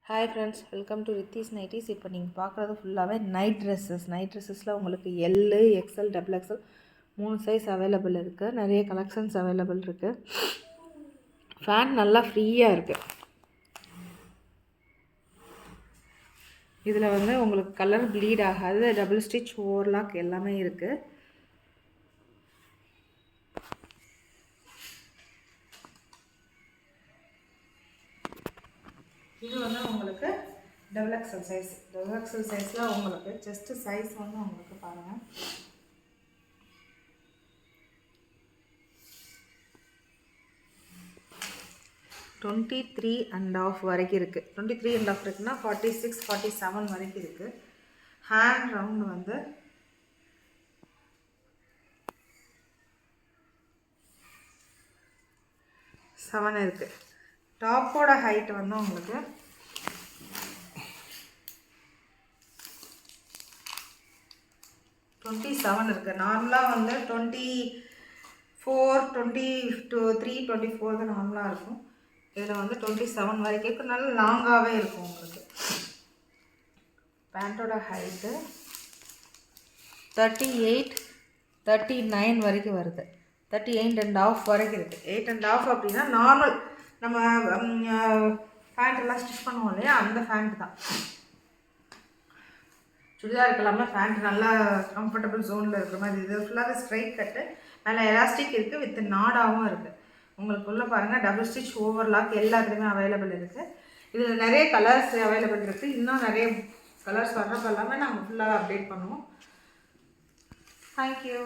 Hi friends, welcome to Rithi's nighties. இப்போ நீங்கள் பார்க்குறது ஃபுல்லாகவே நைட் ட்ரெஸ்ஸில் உங்களுக்கு L, XL, double XL 3 size available இருக்குது. நிறைய கலெக்ஷன்ஸ் அவைலபிள் இருக்குது. ஃபேன் நல்லா ஃப்ரீயாக இருக்குது. இதில் வந்து உங்களுக்கு கலர் ப்ளீட் ஆகாது, டபுள் ஸ்டிச், ஓவர்லாக் எல்லாமே இருக்குது. இது வந்து உங்களுக்கு டபுள் எக்ஸ்எல் சைஸில் உங்களுக்கு செஸ்ட் சைஸ் வந்து உங்களுக்கு பாருங்கள், $23.5 வரைக்கும் இருக்குது. 23.5 இருக்குன்னா 46, 47 வரைக்கும் இருக்குது. ஹேண்ட் ரவுண்ட் வந்து செவன் இருக்குது. டாப்போட ஹைட் வந்து உங்களுக்கு 27 இருக்குது. நார்மலாக வந்து 24, 23, 24 தான் நார்மலாக இருக்கும். இதில் வந்து 27 வரைக்கும் நல்ல லாங்காகவே இருக்கும் உங்களுக்கு. பேண்ட்டோட ஹைட்டு 38, 39 வரைக்கும் வருது. 38.5 வரைக்கும் இருக்குது. 8.5 அப்படின்னா நார்மல் நம்ம பேண்ட்டெல்லாம் ஸ்டிச் பண்ணுவோம் இல்லையா, அந்த பேண்ட் தான். சுடிதாருக்கு எல்லாமே பேண்ட் நல்லா கம்ஃபர்டபுள் ஜோனில் இருக்கிற மாதிரி. இது ஃபுல்லாகவே ஸ்ட்ரைட் கட்டு, மேலே எலாஸ்டிக் இருக்குது, வித் நாடாகவும் இருக்குது. உங்களுக்கு உள்ள பாருங்கள், டபுள் ஸ்டிச், ஓவர்லாக் எல்லாத்துலேயுமே அவைலபிள் இருக்குது. இதில் நிறைய கலர்ஸ் அவைலபிள் இருக்குது. இன்னும் நிறைய கலர்ஸ் வர்றப்ப எல்லாமே நாங்கள் ஃபுல்லாக அப்டேட் பண்ணுவோம். தேங்க்யூ.